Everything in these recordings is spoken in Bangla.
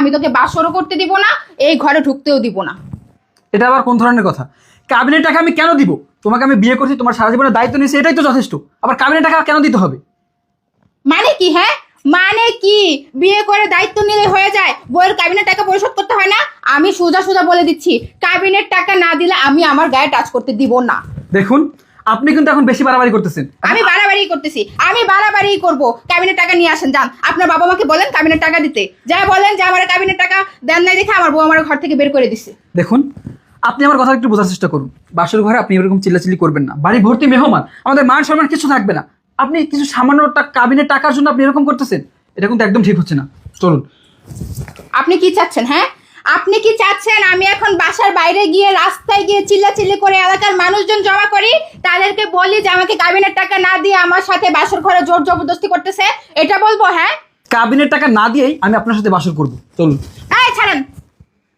আমি তোকে বাসরও করতে দিব না, এই ঘরে ঢুকতেও দিব না। এটা আবার কোন ধরনের কথা? কাবিনের টাকা আমি কেন দিব? তোমাকে আমি বিয়ে করছি, তোমার সারা জীবনের দায়িত্ব নিয়েছি, এটাই তো যথেষ্ট। আবার কাবিনের টাকা কেন দিতে হবে? মানে কি? হ্যাঁ মানে কি? বিয়ে করে দায়িত্ব নিলে হয়ে যায়, বউয়ের কাবিনের টাকা পরিশোধ করতে হয় না? আমি সোজা সোজা বলে দিচ্ছি, কাবিনের টাকা না দিলে আমি আমার গায়ে টাচ করতে দিব না। দেখুন, আপনি কিন্তু এখন বেশি বাড়াবাড়ি করতেছেন। আমি বাড়াবাড়ি করতেছি? আমি বাড়াবাড়ি করব? কাবিনের টাকা নিয়ে আসেন, যান আপনার বাবা মাকে বলেন কাবিনের টাকা দিতে। যা বলেন যে আমার কাবিনের টাকা দেন নাই দেখে আমার বউ আমার ঘর থেকে বের করে দিছে। দেখুন, আপনি আমার কথা একটু বোঝার চেষ্টা করুন। বাসর ঘরে আপনি এরকম চিল্লাচিল্লি করবেন না। বাড়ি ভর্তি মেহমান, আমাদের মান সম্মান কিছু থাকবে না। আপনি কিছু সামান্য কাবিনের টাকার জন্য আপনি এরকম করতেছেন, এটা কিন্তু একদম ঠিক হচ্ছে না। চলুন। আপনি কি চাচ্ছেন? হ্যাঁ আপনি কি চাচ্ছেন আমি এখন বাসার বাইরে গিয়ে রাস্তায় গিয়ে চিল্লাচিল্লি করে এলাকার মানুষজন জমা করি, তাদেরকে বলি যে আমাকে কাবিনের টাকা না দিয়ে আমার সাথে বাসর ঘরে জোর জবরদস্তি করতেছে, এটা বলবো? হ্যাঁ কাবিনের টাকা না দিয়েই আমি আপনার সাথে বাসর করব। চলুন। এই ছাড়েন,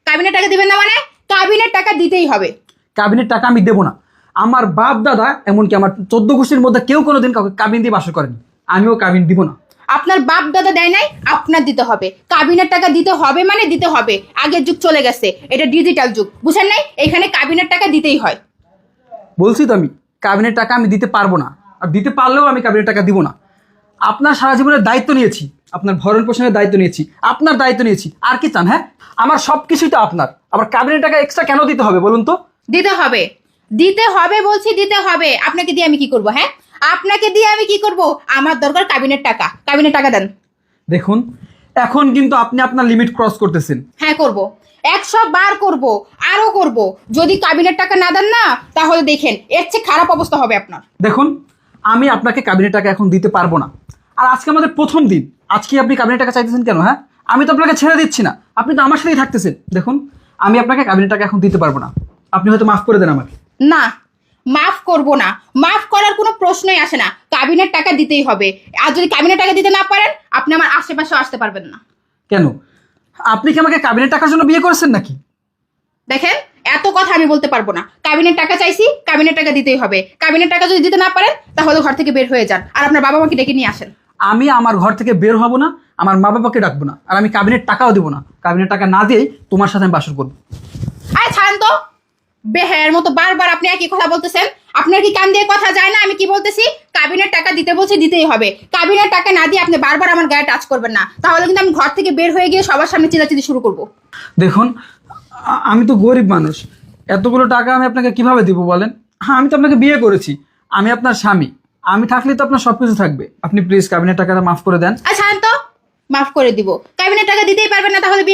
কাবিনের টাকা দিবেন না মানে? কাবিনের টাকা দিতেই হবে। কাবিনের টাকা আমি দেবো না। আমার বাপ দাদা, এমনকি আমার 14 গোষ্ঠীর মধ্যে কেউ কোনোদিন কাউকে কাবিন দিয়ে বাসর করেনি। আমিও কাবিন দিব না। আপনার বাপ দাদা দেয় নাই, আপনার দিতে হবে। কাবিনের টাকা দিতে হবে মানে দিতে হবে। আগের যুগ চলে গেছে, এটা ডিজিটাল যুগ, বুঝেন নাই? এখানে কাবিনের টাকা দিতেই হয়। বলছি তো আমি, কাবিনের টাকা আমি দিতে পারবো না। আর দিতে পারলেও আমি কাবিনের টাকা দিব না। আপনার সারা জীবনের দায়িত্ব নিয়েছি, আপনার ভরণ পোষণের দায়িত্ব নিয়েছি, আপনার দায়িত্ব নিয়েছি। আর কি চান? হ্যাঁ, আমার সব কিছুই তো আপনার। আবার কাবিনের টাকা এক্সট্রা কেন দিতে হবে বলুন তো? দিতে হবে, দিতে হবে বলছি, দিতে হবে। আপনাকে দিয়ে আমি কি করব? হ্যাঁ আপনাকে দিয়ে আমি কি করব? আমার দরকার কাবিনের টাকা। কাবিনের টাকা দেন। দেখুন, এখন কিন্তু আপনি আপনার লিমিট ক্রস করতেছেন। হ্যাঁ করব, 100 বার করব, আরো করব। যদি কাবিনের টাকা না দেন না, তাহলে দেখেন এর চেয়ে খারাপ অবস্থা হবে আপনার। দেখুন, আমি আপনাকে কাবিনের টাকা এখন দিতে পারবো না। আর আজকে আমাদের প্রথম দিন, আজকে আপনি কাবিনের টাকা চাইতেছেন কেন? হ্যাঁ, আমি তো আপনাকে ছেড়ে দিচ্ছি না, আপনি তো আমার সাথেই থাকতেছেন। দেখুন, আমি আপনাকে কাবিনের টাকা এখন দিতে পারবো না। আপনি হয়তো মাফ করে দেন আমাকে। না, মাফ করব না। মাফ করার কোনো প্রশ্নই আসে না। কাবিনের টাকা দিতেই হবে। আর যদি কাবিনের টাকা দিতে না পারেন, আপনি আমার আশেপাশেও আসতে পারবেন না। কেন? আপনি কি আমাকে কাবিনের টাকার জন্য বিয়ে করেছেন নাকি? দেখেন, এত কথা আমি বলতে পারবো না। কাবিনের টাকা চাইছি, কাবিনের টাকা দিতেই হবে। কাবিনের টাকা যদি দিতে না পারেন, তাহলে ঘর থেকে বের হয়ে যান, আর আপনার বাবা মাকে ডেকে নিয়ে আসেন। আমি আমার ঘর থেকে বের হব না, আমার মা বাবাকে ডাকবো না, আর আমি কাবিনের টাকাও দিব না। কাবিনের টাকা না দিয়েই তোমার সাথে আমি বাসর করবো। আরে ছাড়েন তো, বেহের মতো বারবার আপনি একই কথা বলতেছেন। আপনার কি কান দিয়ে কথা যায় না? আমি কি বলতেছি? কাবিনের টাকা দিতে বলছি, দিতেই হবে। কাবিনের টাকা না দিয়ে আপনি বারবার আমার গায়ে টাচ করবেন না, তাহলে কিন্তু আমি ঘর থেকে বের হয়ে গিয়ে সবার সামনে চিল্লাচিল্লি শুরু করব। দেখুন, আমি তো গরিব মানুষ, এতগুলো টাকা আমি আপনাকে কিভাবে দিব বলেন? হ্যাঁ, আমি তো আপনাকে বিয়ে করেছি, আমি আপনার স্বামী। আমি থাকলে তো আপনার সবকিছু থাকবে। আপনি প্লিজ কাবিনের টাকাটা মাফ করে দেন। আচ্ছা ছাড়েন তো, মাফ করে দিব। কাবিনের টাকা দিতেই পারবেন না, তাহলে